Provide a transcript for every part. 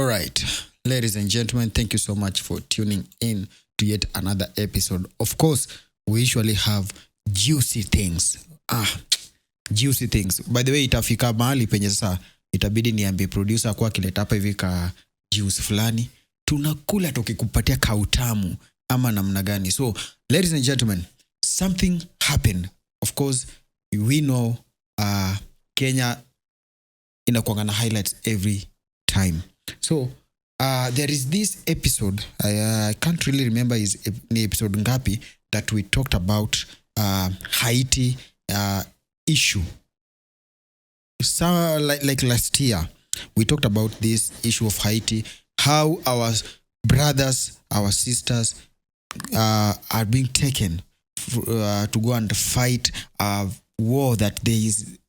All right, ladies and gentlemen, thank you so much for tuning in to yet another episode. Of course, we usually have juicy things. Juicy things. By the way, itafika mahali penye sasa itabidi niambie producer kwa kileta hapa hivi ka juice fulani. Tunakula tukikupatia kautamu ama namna gani. So, ladies and gentlemen, something happened. Of course, we know Kenya inakuanga na highlights every time. So, there is this episode, I can't really remember is ni episode ngapi, that we talked about Haiti issue. So, like last year, we talked about this issue of Haiti, how our brothers, our sisters are being taken to go and fight a war that there is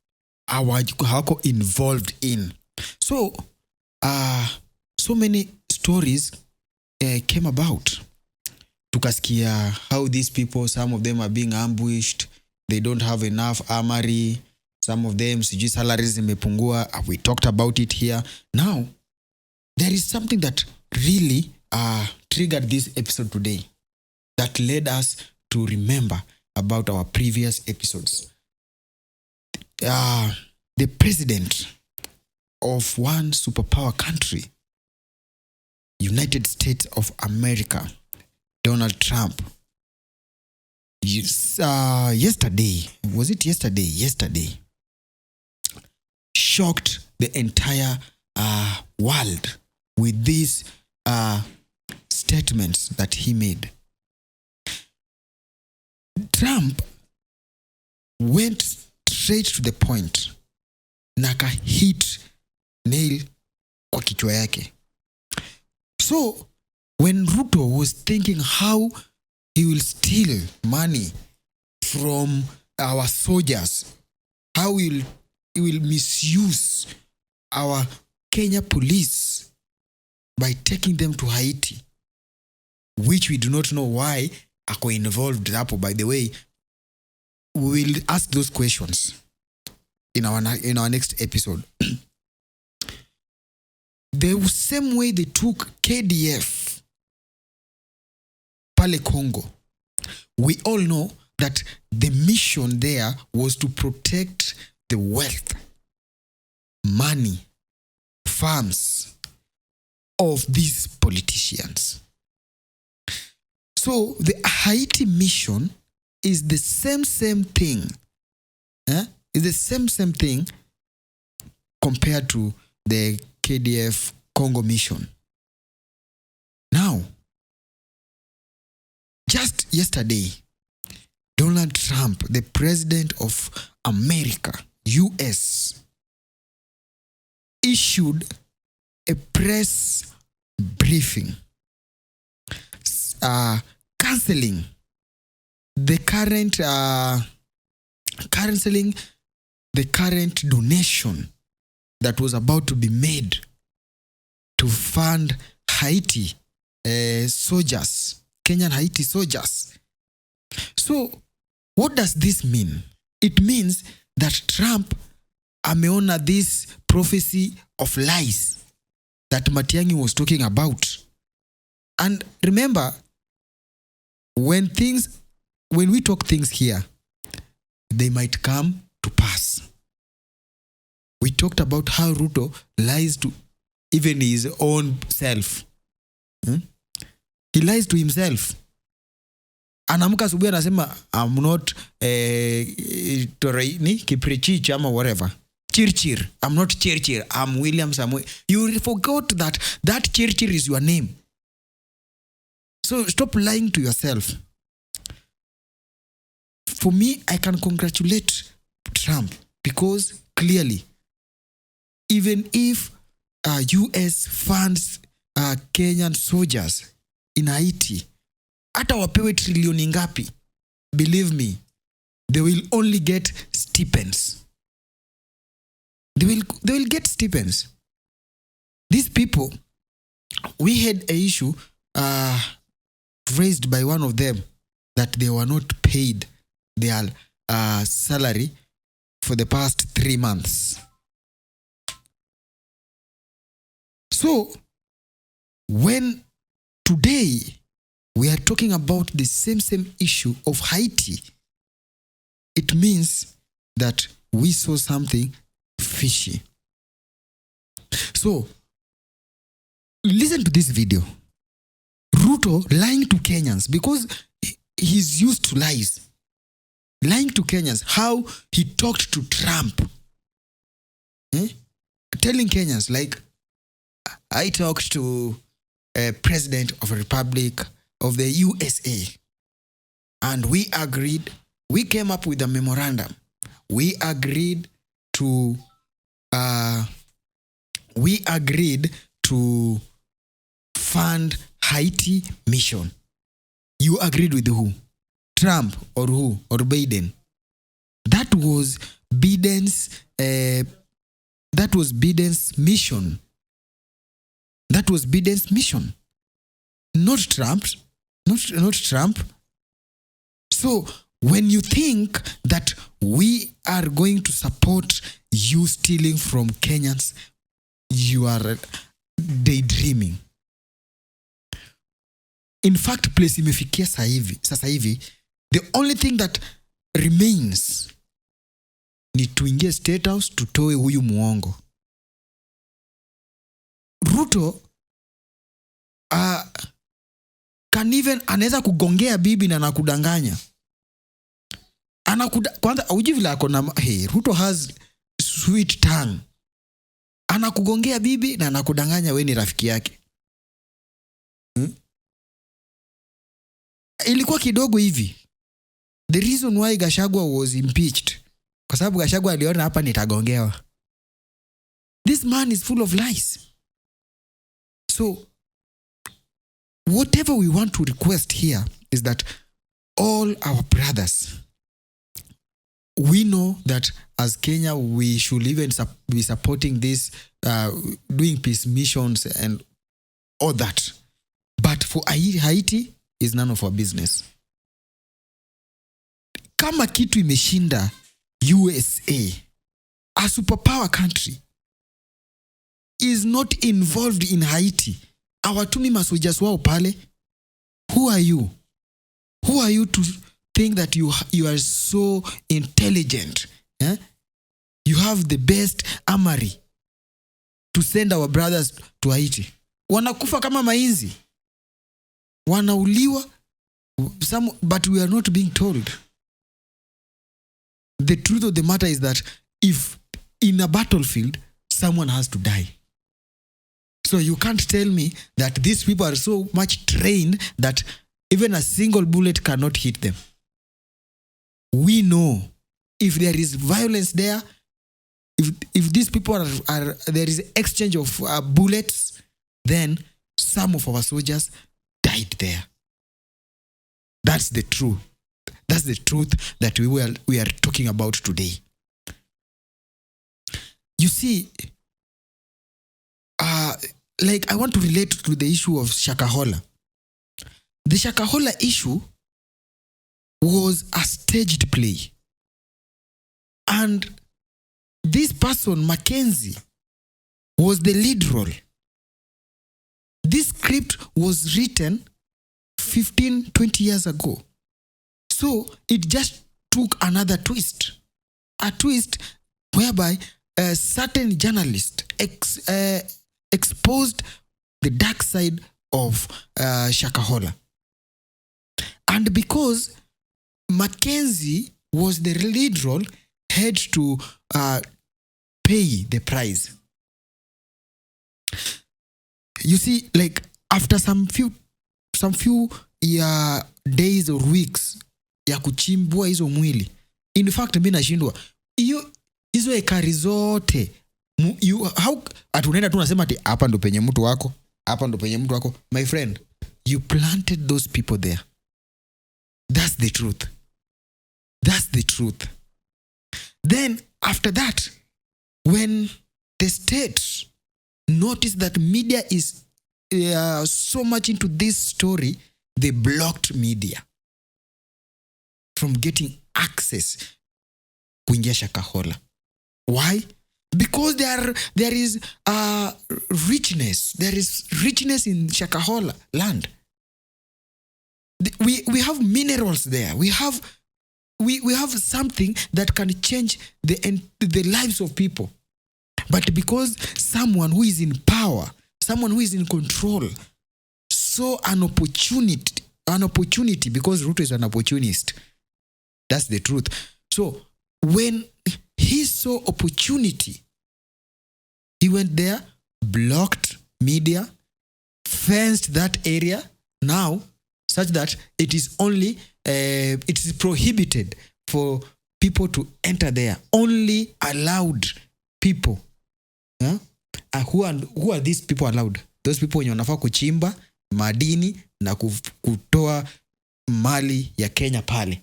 our hako involved in. So, so many stories came about. Tukasikia how these people, some of them are being ambushed. They don't have enough armory. Some of them, sijui salaries zimepungua. We talked about it here. Now, there is something that really triggered this episode today that led us to remember about our previous episodes. The president of one superpower country, United States of America, Donald Trump, yesterday, was it yesterday? Yesterday, shocked the entire world with these statements that he made. Trump went straight to the point na hit nail kwa kichwa yake. So when Ruto was thinking how he will steal money from our soldiers, how he will misuse our Kenya police by taking them to Haiti, which we do not know why ako involved hapo. By the way, we will ask those questions in our next episode. The same way they took KDF pale Congo, we all know that the mission there was to protect the wealth, money, farms of these politicians. So the Haiti mission is the same thing. Is the same thing compared to the KDF Congo mission. Now, just yesterday, Donald Trump, the president of America, US, issued a press briefing canceling the current donation that was about to be made to fund Haiti soldiers, Kenyan Haiti soldiers. So, what does this mean? It means that Trump ameona this prophecy of lies that Matiang'i was talking about. And remember, when we talk things here, they might come to pass. We talked about how Ruto lies to even his own self. He lies to himself. Anamuka asubuhi anasema, I'm not Kiprichich ama whatever. Chirchir. I'm not Chirchir. I'm William Samuel. You forgot that Chirchir is your name. So stop lying to yourself. For me, I can congratulate Trump because clearly, even if US funds Kenyan soldiers in Haiti, hata wapewe trilioni ngapi, believe me, they will only get stipends. They will get stipends. These people, we had an issue raised by one of them that they were not paid their salary for the past 3 months. So when today we are talking about the same issue of Haiti, it means that we saw something fishy. So, listen to this video. Ruto lying to Kenyans because he's used to lies. Lying to Kenyans, how he talked to Trump. Telling Kenyans, like, I talked to a president of a republic of the USA and we agreed, we came up with a memorandum. We agreed to fund Haiti mission. You agreed with who? Trump or who? Or Biden? That was Biden's mission. That was Biden's mission. Not Trump's. Not Trump. So when you think that we are going to support you stealing from Kenyans, you are daydreaming. In fact, place imefikia sasa hivi, the only thing that remains ni tuingie State House tutoe huyu muongo. Ruto anaweza kugongea bibi na anakudanganya. Kwanza uji vile ako na Ruto has sweet tongue. Anakugongea bibi na anakudanganya wewe ni rafiki yake. Ilikuwa kidogo hivi. The reason why Gachagua was impeached, kwa sababu Gachagua aliona hapa nitagongewa. This man is full of lies. So whatever we want to request here is that all our brothers, we know that as Kenya we should even be supporting this, doing peace missions and all that. But for Haiti is none of our business. Kama kitu imeshinda USA, a superpower country, is not involved in Haiti, awatumi masojas wao pale. Who are you? Who are you to think that you are so intelligent? You have the best armory to send our brothers to Haiti. Wanakufa kama mainzi. Wanauliwa. But we are not being told. The truth of the matter is that if in a battlefield, someone has to die. So you can't tell me that these people are so much trained that even a single bullet cannot hit them. We know if there is violence there, if these people are there is exchange of bullets, then some of our soldiers died there. That's the truth. That's the truth that we are talking about today. You see, like I want to relate to the issue of Shakahola. The Shakahola issue was a staged play. And this person, Mackenzie, was the lead role. This script was written 15, 20 years ago. So it just took another twist. A twist whereby a certain journalist exposed the dark side of Shakahola. And because Mackenzie was the lead role, had to pay the price. You see, like after some few days or weeks ya kuchimbua hizo mwili, in fact mimi nashindwa hizo ekari zote how atunaenda tu nasema ati hapa ndo penye mtu wako, hapa ndo penye mtu wako. My friend, you planted those people there. That's the truth. That's the truth. Then after that, when the state noticed that media is so much into this story, they blocked media from getting access kuingia Shakahola. Why? Because there is richness. There is richness in Shakahola land. We have minerals there. We have something that can change the lives of people. But because someone who is in power, someone who is in control, saw an opportunity, because Ruto is an opportunist. That's the truth. So when he saw opportunity, he went there, blocked media, fenced that area now, such that it is only it is prohibited for people to enter there. Only allowed people. Yeah? Who are these people allowed? Those people wenye wanafaa kuchimba madini na kutoa mali ya Kenya pale.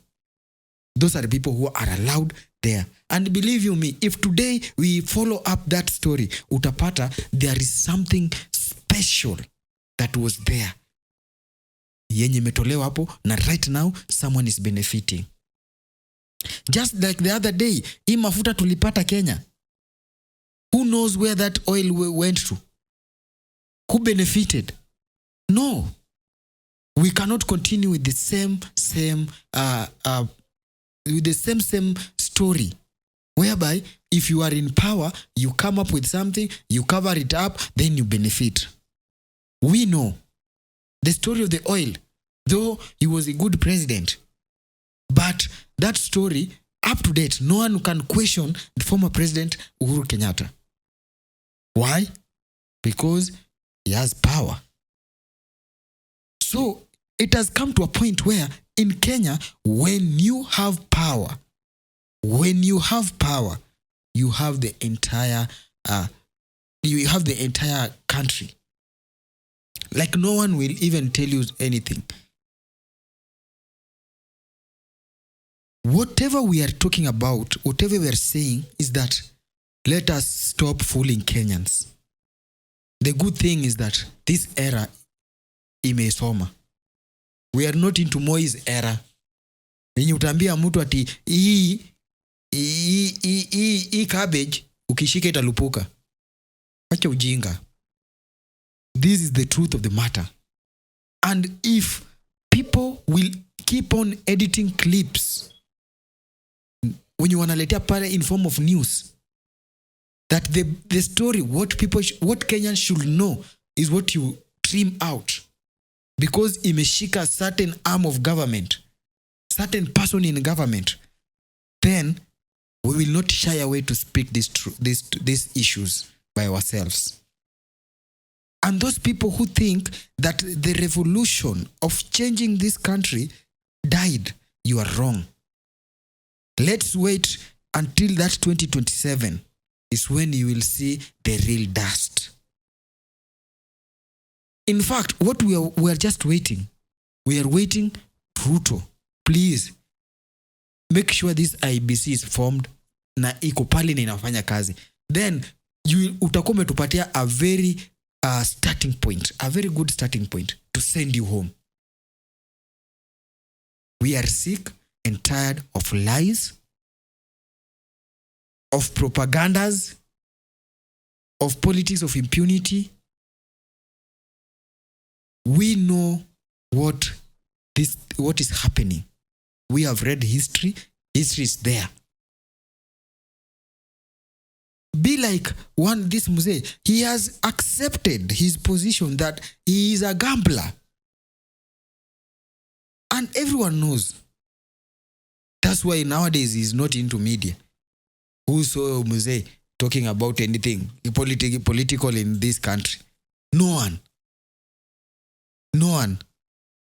Those are the people who are allowed there. And believe you me, if today we follow up that story, utapata there is something special that was there. Yenye metolewa hapo, na right now someone is benefiting. Just like the other day, hii mafuta tulipata Kenya. Who knows where that oil went to? Who benefited? No. We cannot continue with the same story, whereby if you are in power, you come up with something, you cover it up, then you benefit. We know the story of the oil, though he was a good president, but that story, up to date, no one can question the former president Uhuru Kenyatta. Why? Because he has power. So it has come to a point where in Kenya, when you have power, you have the entire country. Like no one will even tell you anything. Whatever we are talking about, whatever we are saying is that let us stop fooling Kenyans. The good thing is that this era imesoma. We are not into Moi's era. Yenye utambia mtu ati hii cabbage ukishika italupuka. Acha ujinga. This is the truth of the matter. And if people will keep on editing clips when you wanaletea pale in form of news, that the story, what Kenyans should know is what you trim out. Because imeshika certain arm of government, certain person in government, then we will not shy away to speak these issues by ourselves. And those people who think that the revolution of changing this country died, you are wrong. Let's wait until that 2027 is when you will see the real dust. In fact, what we are just waiting. We are waiting, Ruto, please make sure this IBC is formed na iko pale na inafanya kazi. Then utakuwa umetupatia a very starting point, a very good starting point to send you home. We are sick and tired of lies, of propagandas, of politics of impunity. We know what is happening. We have read history. History is there. Be like this Mzee. He has accepted his position that he is a gambler. And everyone knows. That's why nowadays he's not into media. Who saw Mzee talking about anything political in this country? No one.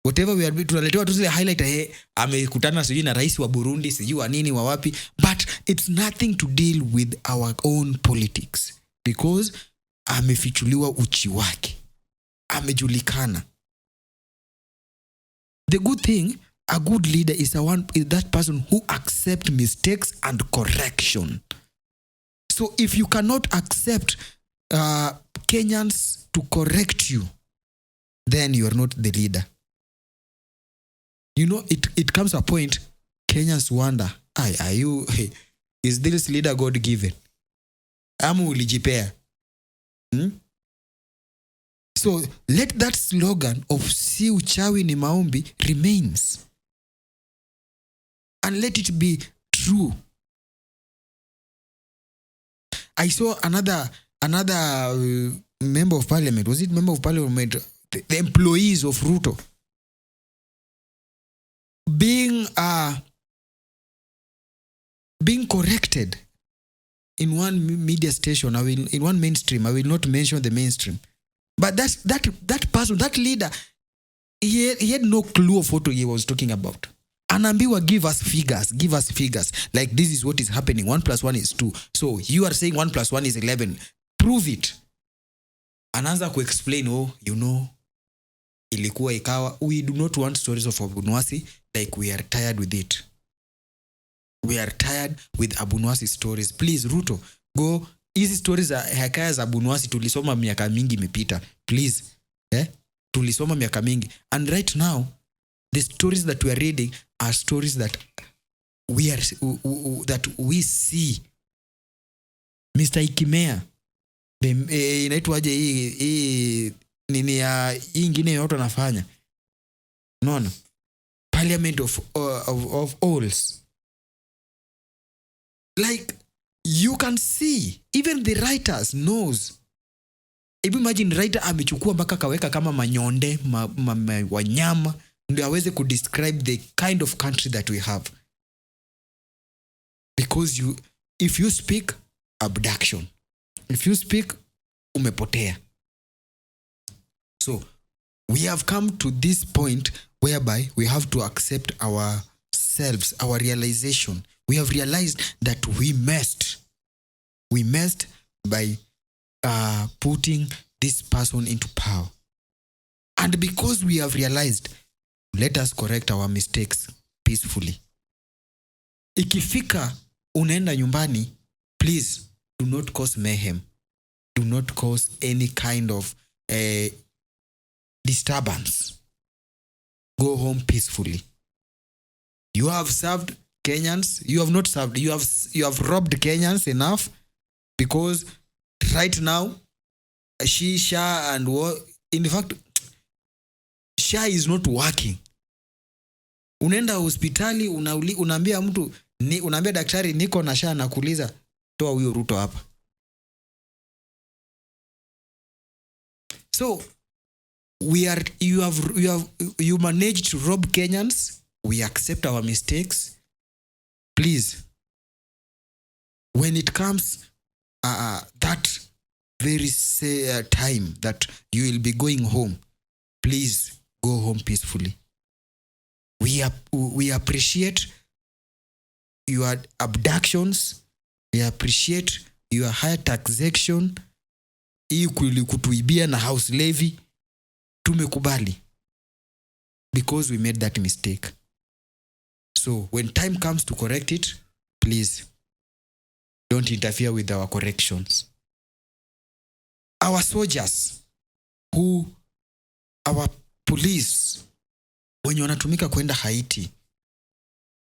Whatever we are tunaletewa tu zile highlight amekutana sijui na rais wa Burundi sijui wa nini wa wapi, but it's nothing to deal with our own politics, because amefichuliwa uchi wake, amejulikana. The good thing, a good leader is that person who accepts mistakes and correction. So if you cannot accept Kenyans to correct you, then you are not the leader. You know, it comes to a point, Kenyans wonder, is this leader God given? Ama ulijipea. So let that slogan of si uchawi ni maombi remains. And let it be true. I saw another member of parliament. Was it member of parliament? The employees of Ruto being corrected in one media station. In one mainstream. I will not mention the mainstream. But that person, that leader, he had no clue of what he was talking about. Anaambiwa give us figures. Like this is what is happening. 1 + 1 is 2. So you are saying 1 + 1 is 11. Prove it. Anaanza explain, ilikuwa ikawa. We do not want stories of Abunwasi. Like we are tired with it. We are tired with Abunwasi stories. Please, Ruto, go. Hizi stories za hekaya za Abunwasi tulisoma miaka mingi imepita. Please. Tulisoma miaka mingi. And right now, the stories that we are reading are stories that we see. Mr. Ikimea, inaitwaje hii nini ya hii ingine yote anafanya. Unaona? Parliament of Alls. Like you can see, even the writers knows. Imagine writer amechukua mpaka kaweka kama manyonde, wanyama ndio aweze describe the kind of country that we have. Because if you speak abduction, if you speak umepotea. So we have come to this point whereby we have to accept ourselves, our realization. We have realized that we messed by putting this person into power. And because we have realized, let us correct our mistakes peacefully. Ikifika unaenda nyumbani, please do not cause mayhem. Do not cause any kind of disturbance. Go home peacefully. You have served Kenyans. You have not served. You have robbed Kenyans enough, because right now, Sha and in fact, Sha is not working. Unaenda hospitali, unaambia mtu, unaambia daktari niko na Sha, nakuuliza toa huyo Ruto hapa. So you managed to rob Kenyans. We accept our mistakes. Please, when it comes that very time that you will be going home, please go home peacefully. We appreciate your abductions. We appreciate your higher taxation. Hii kutuibia na house levy tumekubali, because we made that mistake. So when time comes to correct it, please don't interfere with our corrections. Our soldiers, our police, when wanatumika kwenda Haiti,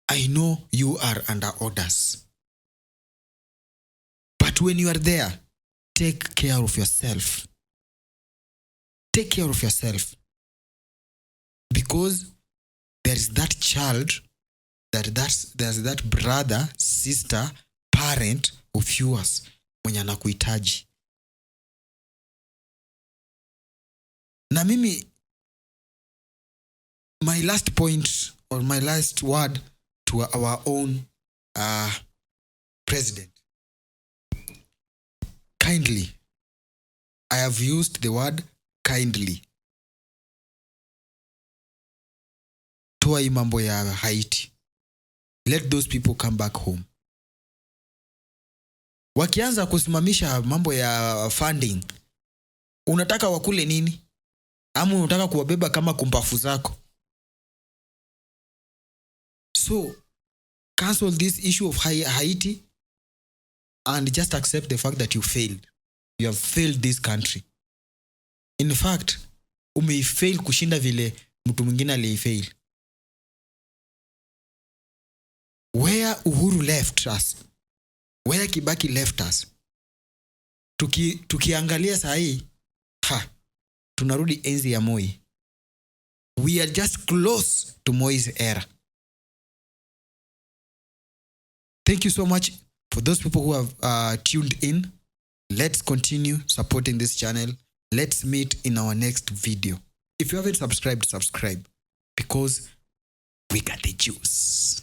I know you are under orders. But when you are there, take care of yourself. Take care of yourself. Because there is that child, there's that brother, sister, parent of yours mwenye anakuhitaji. Na mimi, my last point or my last word to our own president. Kindly. I have used the word kindly. Toa hii mambo ya Haiti. Let those people come back home. Wakianza kusimamisha mambo ya funding, unataka wakule nini? Ama unataka kuwabeba kama kumpafu zako? So, cancel this issue of Haiti and just accept the fact that you failed. You have failed this country. In fact, umeifail kushinda vile mtu mwingine alifail. Where Uhuru left us, where Kibaki left us, tukiangalia saa hii tunarudi enzi ya Moi. We are just close to Moi's era. Thank you so much for those people who have tuned in. Let's continue supporting this channel. Let's meet in our next video. If you haven't subscribed, subscribe, because we got the juice.